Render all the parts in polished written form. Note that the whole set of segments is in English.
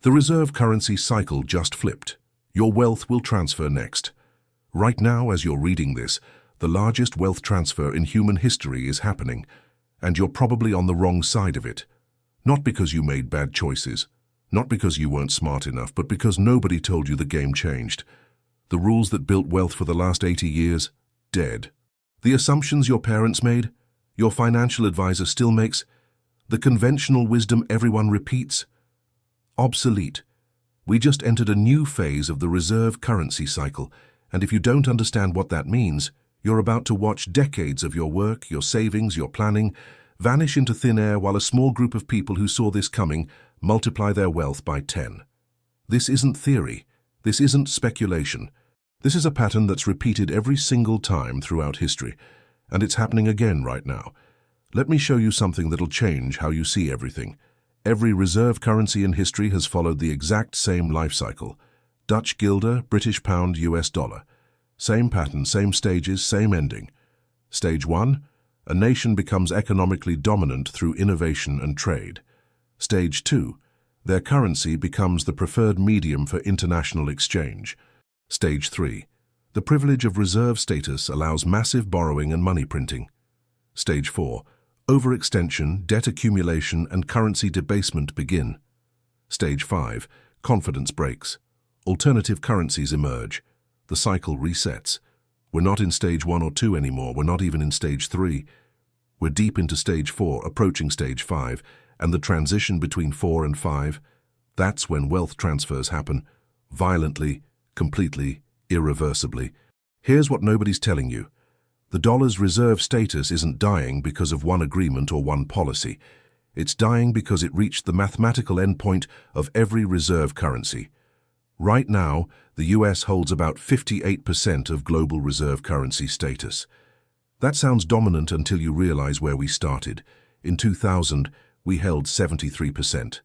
The reserve currency cycle just flipped. Your wealth will transfer next. Right now, as you're reading this, the largest wealth transfer in human history is happening, and you're probably on the wrong side of it. Not because you made bad choices, not because you weren't smart enough, but because nobody told you the game changed. The rules that built wealth for the last 80 years, dead. The assumptions your parents made, your financial advisor still makes, the conventional wisdom everyone repeats, obsolete. We just entered a new phase of the reserve currency cycle, and if you don't understand what that means, you're about to watch decades of your work, your savings, your planning, vanish into thin air while a small group of people who saw this coming multiply their wealth by 10. This isn't theory. This isn't speculation. This is a pattern that's repeated every single time throughout history, and it's happening again right now. Let me show you something that'll change how you see everything. Every reserve currency in history has followed the exact same life cycle. Dutch guilder, British pound, US dollar. Same pattern, same stages, same ending. Stage 1, a nation becomes economically dominant through innovation and trade. Stage 2, their currency becomes the preferred medium for international exchange. Stage 3, the privilege of reserve status allows massive borrowing and money printing. Stage 4, overextension, debt accumulation, and currency debasement begin. Stage 5, confidence breaks. Alternative currencies emerge. The cycle resets. We're not in stage 1 or 2 anymore. We're not even in stage 3. We're deep into stage 4, approaching stage 5, and the transition between 4 and 5, that's when wealth transfers happen, violently, completely, irreversibly. Here's what nobody's telling you. The dollar's reserve status isn't dying because of one agreement or one policy. It's dying because it reached the mathematical endpoint of every reserve currency. Right now, the US holds about 58% of global reserve currency status. That sounds dominant until you realize where we started. In 2000, we held 73%.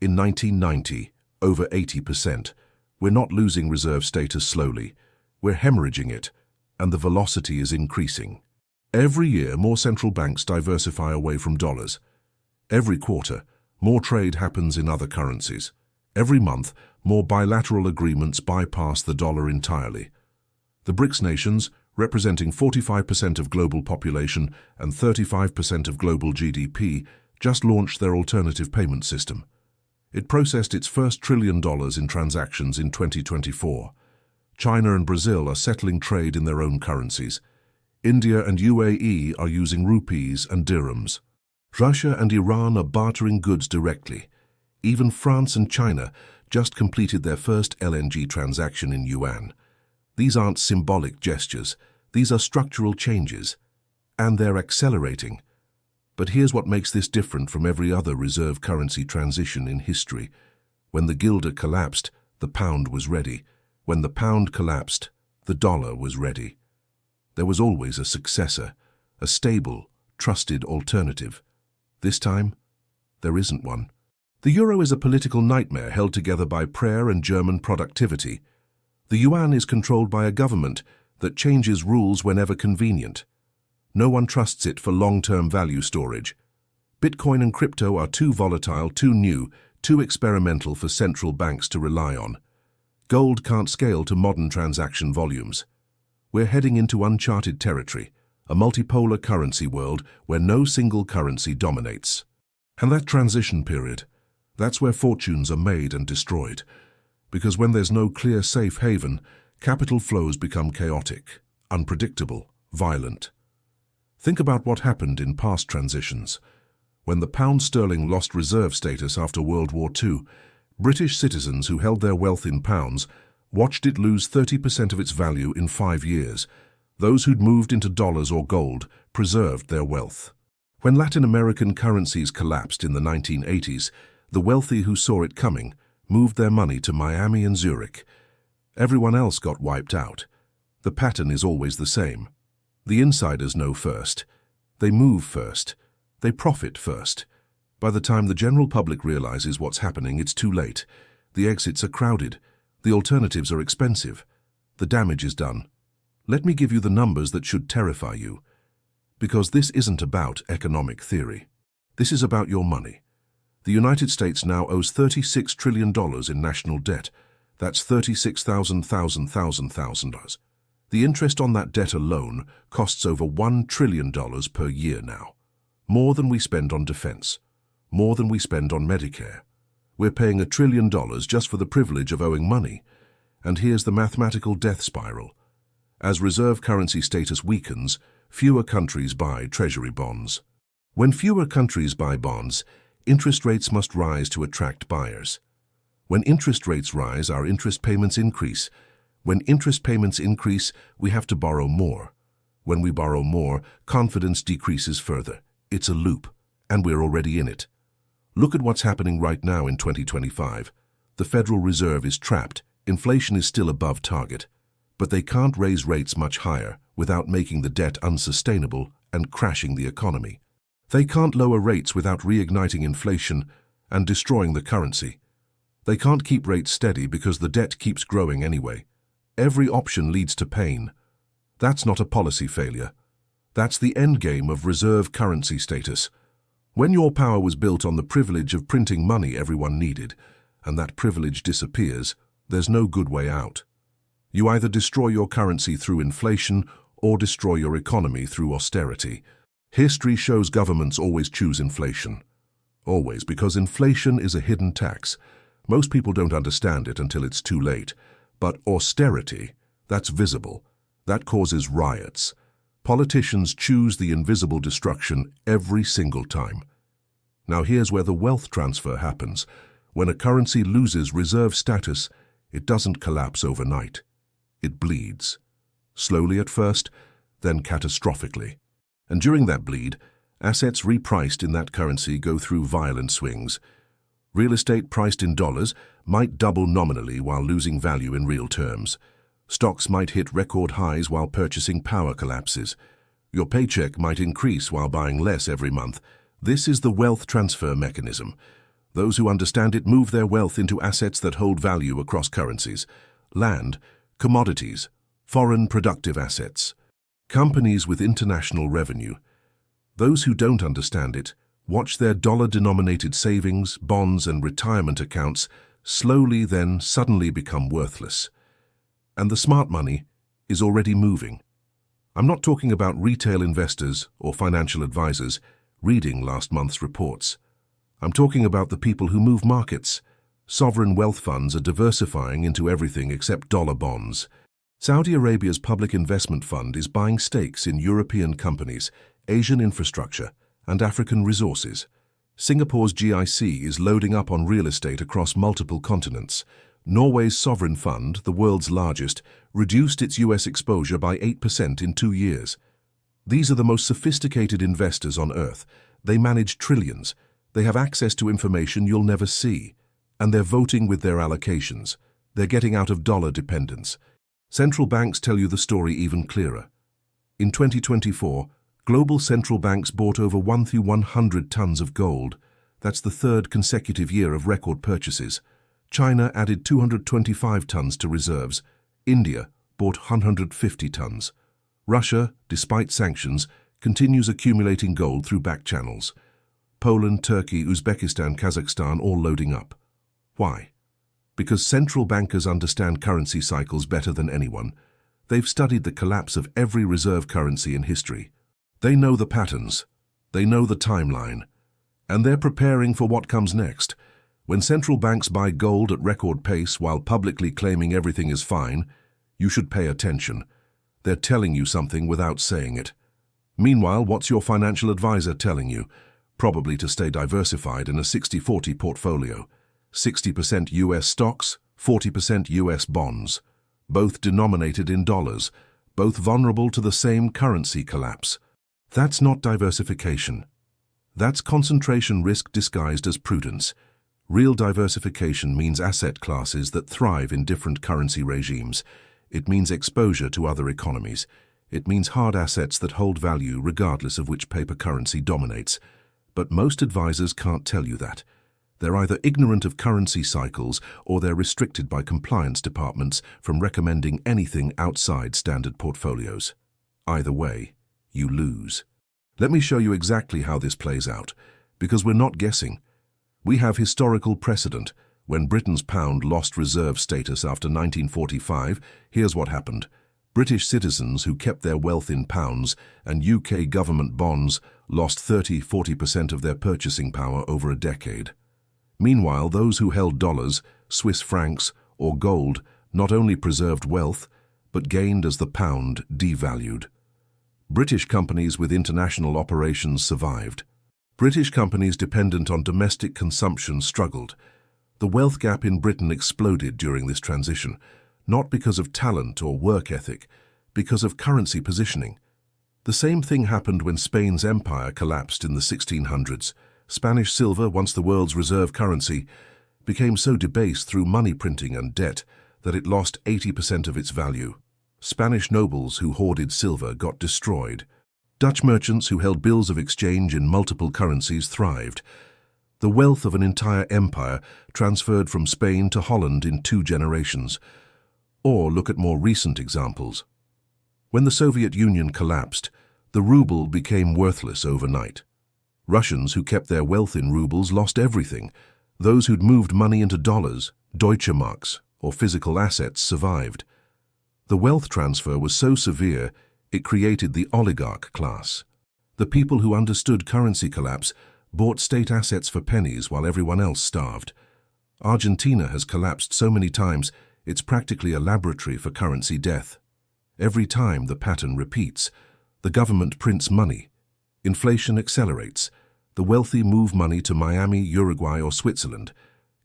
In 1990, over 80%. We're not losing reserve status slowly. We're hemorrhaging it, and the velocity is increasing. Every year, more central banks diversify away from dollars. Every quarter, more trade happens in other currencies. Every month, more bilateral agreements bypass the dollar entirely. The BRICS nations, representing 45% of global population and 35% of global GDP, just launched their alternative payment system. It processed its first $1 trillion in transactions in 2024. China and Brazil are settling trade in their own currencies. India and UAE are using rupees and dirhams. Russia and Iran are bartering goods directly. Even France and China just completed their first LNG transaction in yuan. These aren't symbolic gestures. These are structural changes. And they're accelerating. But here's what makes this different from every other reserve currency transition in history. When the guilder collapsed, the pound was ready. When the pound collapsed, the dollar was ready. There was always a successor, a stable, trusted alternative. This time, there isn't one. The euro is a political nightmare held together by prayer and German productivity. The yuan is controlled by a government that changes rules whenever convenient. No one trusts it for long-term value storage. Bitcoin and crypto are too volatile, too new, too experimental for central banks to rely on. Gold can't scale to modern transaction volumes. We're heading into uncharted territory, a multipolar currency world where no single currency dominates. And that transition period, that's where fortunes are made and destroyed. Because when there's no clear safe haven, capital flows become chaotic, unpredictable, violent. Think about what happened in past transitions. When the pound sterling lost reserve status after World War II, British citizens who held their wealth in pounds watched it lose 30% of its value in 5 years. Those who'd moved into dollars or gold preserved their wealth. When Latin American currencies collapsed in the 1980s, the wealthy who saw it coming moved their money to Miami and Zurich. Everyone else got wiped out. The pattern is always the same. The insiders know first. They move first. They profit first. By the time the general public realizes what's happening, it's too late. The exits are crowded. The alternatives are expensive. The damage is done. Let me give you the numbers that should terrify you. Because this isn't about economic theory. This is about your money. The United States now owes $36 trillion in national debt. That's $36,000. The interest on that debt alone costs over $1 trillion per year now. More than we spend on defense. More than we spend on Medicare. We're paying $1 trillion just for the privilege of owing money. And here's the mathematical death spiral. As reserve currency status weakens, fewer countries buy treasury bonds. When fewer countries buy bonds, interest rates must rise to attract buyers. When interest rates rise, our interest payments increase. When interest payments increase, we have to borrow more. When we borrow more, confidence decreases further. It's a loop, and we're already in it. Look at what's happening right now in 2025. The Federal Reserve is trapped. Inflation is still above target. But they can't raise rates much higher without making the debt unsustainable and crashing the economy. They can't lower rates without reigniting inflation and destroying the currency. They can't keep rates steady because the debt keeps growing anyway. Every option leads to pain. That's not a policy failure. That's the endgame of reserve currency status. When your power was built on the privilege of printing money everyone needed, and that privilege disappears, there's no good way out. You either destroy your currency through inflation or destroy your economy through austerity. History shows governments always choose inflation. Always, because inflation is a hidden tax. Most people don't understand it until it's too late. But austerity, that's visible. That causes riots. Politicians choose the invisible destruction every single time. Now here's where the wealth transfer happens. When a currency loses reserve status, it doesn't collapse overnight. It bleeds. Slowly at first, then catastrophically. And during that bleed, assets repriced in that currency go through violent swings. Real estate priced in dollars might double nominally while losing value in real terms. Stocks might hit record highs while purchasing power collapses. Your paycheck might increase while buying less every month. This is the wealth transfer mechanism. Those who understand it move their wealth into assets that hold value across currencies. Land, commodities, foreign productive assets. Companies with international revenue. Those who don't understand it watch their dollar-denominated savings, bonds, and retirement accounts slowly then suddenly become worthless. And the smart money is already moving. I'm not talking about retail investors or financial advisors reading last month's reports. I'm talking about the people who move markets. Sovereign wealth funds are diversifying into everything except dollar bonds. Saudi Arabia's public investment fund is buying stakes in European companies, Asian infrastructure, and African resources. Singapore's GIC is loading up on real estate across multiple continents. Norway's sovereign fund, the world's largest, reduced its US exposure by 8% in 2 years. These are the most sophisticated investors on Earth. They manage trillions. They have access to information you'll never see. And they're voting with their allocations. They're getting out of dollar dependence. Central banks tell you the story even clearer. In 2024, global central banks bought over 100 tons of gold. That's the third consecutive year of record purchases. China added 225 tons to reserves. India bought 150 tons. Russia, despite sanctions, continues accumulating gold through back channels. Poland, Turkey, Uzbekistan, Kazakhstan all loading up. Why? Because central bankers understand currency cycles better than anyone. They've studied the collapse of every reserve currency in history. They know the patterns. They know the timeline. And they're preparing for what comes next. When central banks buy gold at record pace while publicly claiming everything is fine, you should pay attention. They're telling you something without saying it. Meanwhile, what's your financial advisor telling you? Probably to stay diversified in a 60-40 portfolio. 60% US stocks, 40% US bonds. Both denominated in dollars, both vulnerable to the same currency collapse. That's not diversification. That's concentration risk disguised as prudence. Real diversification means asset classes that thrive in different currency regimes. It means exposure to other economies. It means hard assets that hold value regardless of which paper currency dominates. But most advisors can't tell you that. They're either ignorant of currency cycles or they're restricted by compliance departments from recommending anything outside standard portfolios. Either way, you lose. Let me show you exactly how this plays out, because we're not guessing. We have historical precedent. When Britain's pound lost reserve status after 1945, here's what happened. British citizens who kept their wealth in pounds and UK government bonds lost 30–40% of their purchasing power over a decade. Meanwhile, those who held dollars, Swiss francs, or gold not only preserved wealth, but gained as the pound devalued. British companies with international operations survived. British companies dependent on domestic consumption struggled. The wealth gap in Britain exploded during this transition, not because of talent or work ethic, because of currency positioning. The same thing happened when Spain's empire collapsed in the 1600s. Spanish silver, once the world's reserve currency, became so debased through money printing and debt that it lost 80% of its value. Spanish nobles who hoarded silver got destroyed. Dutch merchants who held bills of exchange in multiple currencies thrived. The wealth of an entire empire transferred from Spain to Holland in 2 generations. Or look at more recent examples. When the Soviet Union collapsed, the ruble became worthless overnight. Russians who kept their wealth in rubles lost everything. Those who'd moved money into dollars, Deutsche Marks, or physical assets survived. The wealth transfer was so severe, it created the oligarch class. The people who understood currency collapse bought state assets for pennies while everyone else starved. Argentina has collapsed so many times, it's practically a laboratory for currency death. Every time the pattern repeats. The government prints money. Inflation accelerates. The wealthy move money to Miami, Uruguay, or Switzerland.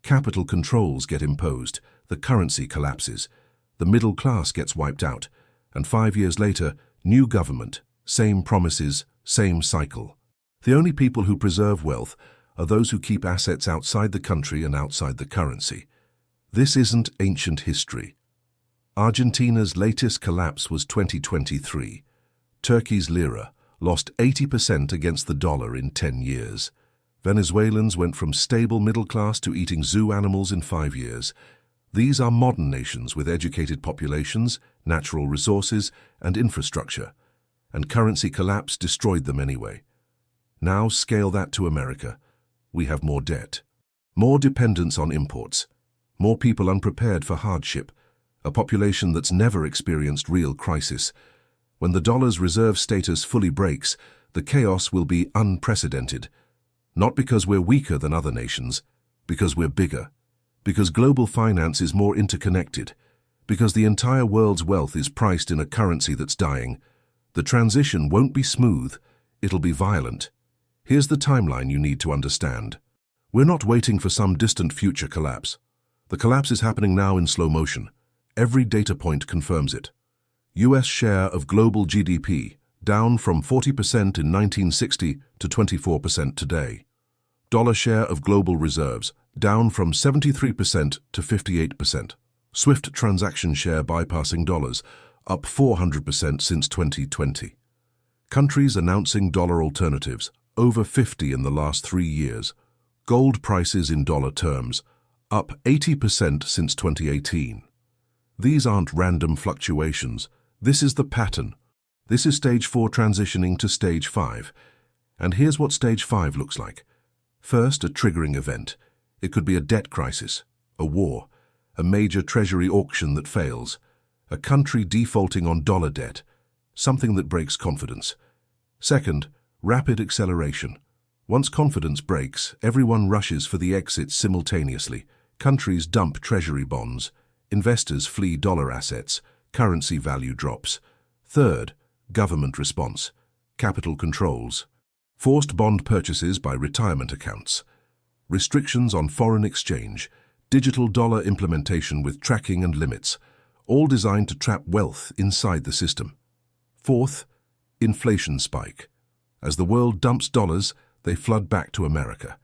Capital controls get imposed. The currency collapses. The middle class gets wiped out. And 5 years later, new government, same promises, same cycle. The only people who preserve wealth are those who keep assets outside the country and outside the currency. This isn't ancient history. Argentina's latest collapse was 2023. Turkey's lira lost 80% against the dollar in 10 years. Venezuelans went from stable middle class to eating zoo animals in 5 years. These are modern nations with educated populations, natural resources, and infrastructure. And currency collapse destroyed them anyway. Now scale that to America. We have more debt, more dependence on imports, more people unprepared for hardship, a population that's never experienced real crisis. When the dollar's reserve status fully breaks, the chaos will be unprecedented. Not because we're weaker than other nations, because we're bigger, because global finance is more interconnected, because the entire world's wealth is priced in a currency that's dying. The transition won't be smooth, it'll be violent. Here's the timeline you need to understand. We're not waiting for some distant future collapse. The collapse is happening now in slow motion. Every data point confirms it. US share of global GDP, down from 40% in 1960 to 24% today. Dollar share of global reserves, down from 73% to 58%. SWIFT transaction share bypassing dollars, up 400% since 2020. Countries announcing dollar alternatives, over 50 in the last 3 years. Gold prices in dollar terms, up 80% since 2018. These aren't random fluctuations. This is the pattern. This is stage 4 transitioning to stage 5. And here's what stage 5 looks like. First, a triggering event. It could be a debt crisis, a war, a major treasury auction that fails, a country defaulting on dollar debt, something that breaks confidence. Second, rapid acceleration. Once confidence breaks, everyone rushes for the exit simultaneously. Countries dump treasury bonds. Investors flee dollar assets. Currency value drops. Third, government response. Capital controls. Forced bond purchases by retirement accounts. Restrictions on foreign exchange. Digital dollar implementation with tracking and limits. All designed to trap wealth inside the system. Fourth, inflation spike. As the world dumps dollars, they flood back to America.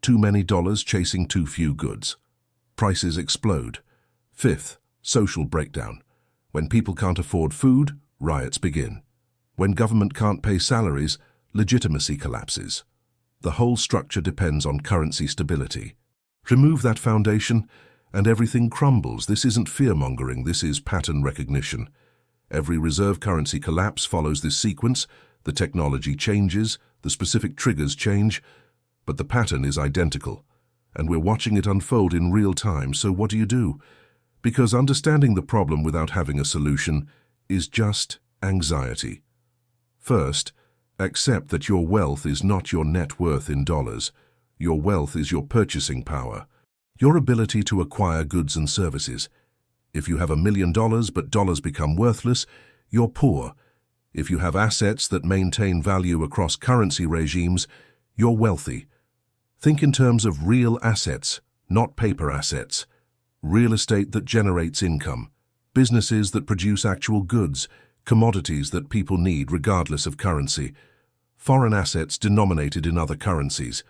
Too many dollars chasing too few goods. Prices explode. Fifth, social breakdown. When people can't afford food, riots begin. When government can't pay salaries, legitimacy collapses. The whole structure depends on currency stability. Remove that foundation, and everything crumbles. This isn't fear-mongering, this is pattern recognition. Every reserve currency collapse follows this sequence. The technology changes, the specific triggers change, but the pattern is identical. and we're watching it unfold in real time, so what do? Because understanding the problem without having a solution is just anxiety. First, accept that your wealth is not your net worth in dollars. Your wealth is your purchasing power, your ability to acquire goods and services. If you have $1 million but dollars become worthless, you're poor. If you have assets that maintain value across currency regimes, you're wealthy. Think in terms of real assets, not paper assets. Real estate that generates income, businesses that produce actual goods, commodities that people need regardless of currency, foreign assets denominated in other currencies.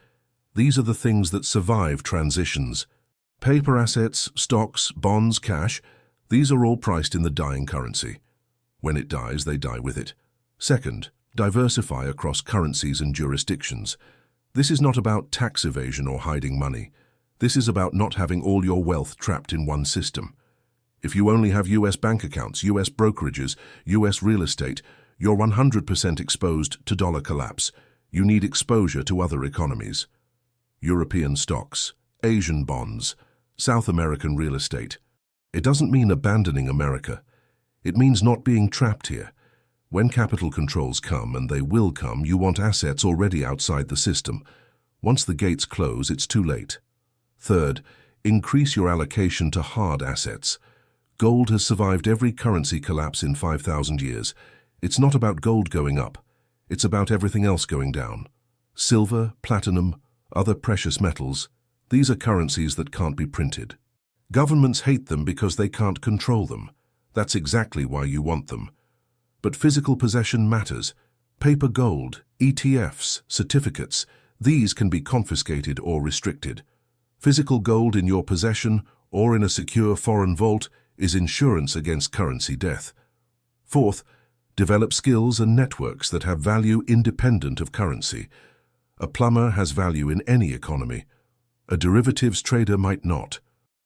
These are the things that survive transitions. Paper assets, stocks, bonds, cash, these are all priced in the dying currency. When it dies, they die with it. Second, diversify across currencies and jurisdictions. This is not about tax evasion or hiding money. This is about not having all your wealth trapped in one system. If you only have US bank accounts, US brokerages, US real estate, you're 100% exposed to dollar collapse. You need exposure to other economies. European stocks, Asian bonds, South American real estate. It doesn't mean abandoning America. It means not being trapped here. When capital controls come, and they will come, you want assets already outside the system. Once the gates close, it's too late. Third, increase your allocation to hard assets. Gold has survived every currency collapse in 5,000 years. It's not about gold going up. It's about everything else going down. Silver, platinum, other precious metals, these are currencies that can't be printed. Governments hate them because they can't control them. That's exactly why you want them. But physical possession matters. Paper gold, ETFs, certificates, these can be confiscated or restricted. Physical gold in your possession or in a secure foreign vault is insurance against currency death. Fourth, develop skills and networks that have value independent of currency. A plumber has value in any economy. A derivatives trader might not.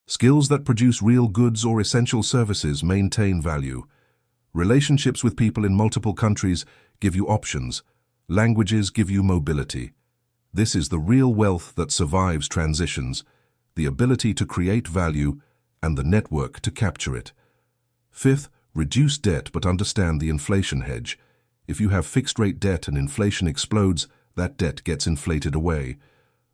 Skills that produce real goods or essential services maintain value. Relationships with people in multiple countries give you options. Languages give you mobility. This is the real wealth that survives transitions, the ability to create value and the network to capture it. Fifth, reduce debt but understand the inflation hedge. If you have fixed-rate debt and inflation explodes, that debt gets inflated away.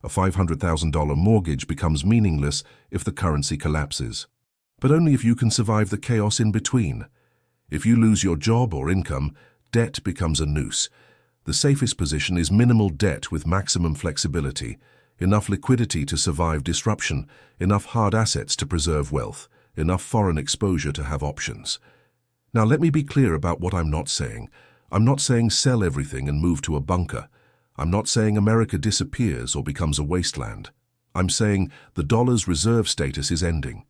A $500,000 mortgage becomes meaningless if the currency collapses. But only if you can survive the chaos in between. If you lose your job or income, debt becomes a noose. The safest position is minimal debt with maximum flexibility, enough liquidity to survive disruption, enough hard assets to preserve wealth, enough foreign exposure to have options. Now let me be clear about what I'm not saying. I'm not saying sell everything and move to a bunker. I'm not saying America disappears or becomes a wasteland. I'm saying the dollar's reserve status is ending.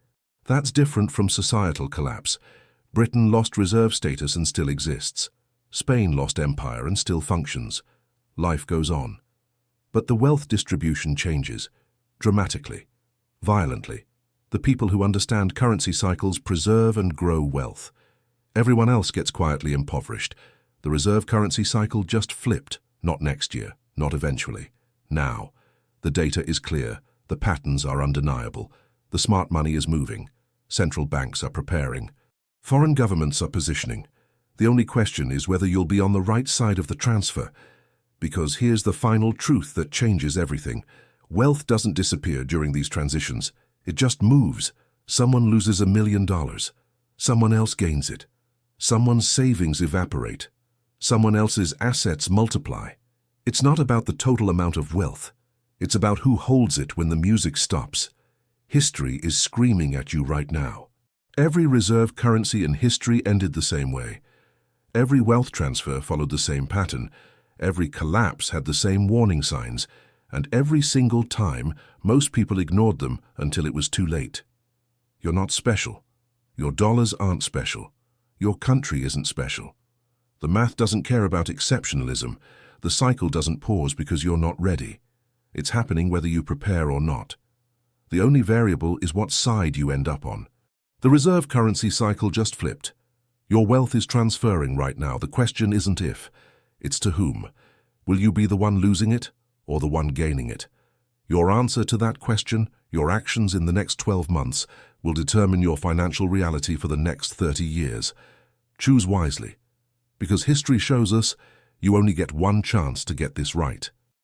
That's different from societal collapse. Britain lost reserve status and still exists. Spain lost empire and still functions. Life goes on. But the wealth distribution changes, dramatically, violently. The people who understand currency cycles preserve and grow wealth. Everyone else gets quietly impoverished. The reserve currency cycle just flipped, not next year, not eventually. Now. The data is clear, the patterns are undeniable. The smart money is moving. Central banks are preparing. Foreign governments are positioning. The only question is whether you'll be on the right side of the transfer. Because here's the final truth that changes everything. Wealth doesn't disappear during these transitions. It just moves. Someone loses $1 million. Someone else gains it. Someone's savings evaporate. Someone else's assets multiply. It's not about the total amount of wealth. It's about who holds it when the music stops. History is screaming at you right now. Every reserve currency in history ended the same way. Every wealth transfer followed the same pattern. Every collapse had the same warning signs. And every single time, most people ignored them until it was too late. You're not special. Your dollars aren't special. Your country isn't special. The math doesn't care about exceptionalism. The cycle doesn't pause because you're not ready. It's happening whether you prepare or not. The only variable is what side you end up on. The reserve currency cycle just flipped. Your wealth is transferring right now. The question isn't if, it's to whom. Will you be the one losing it or the one gaining it? Your answer to that question, your actions in the next 12 months, will determine your financial reality for the next 30 years. Choose wisely, because history shows us you only get one chance to get this right.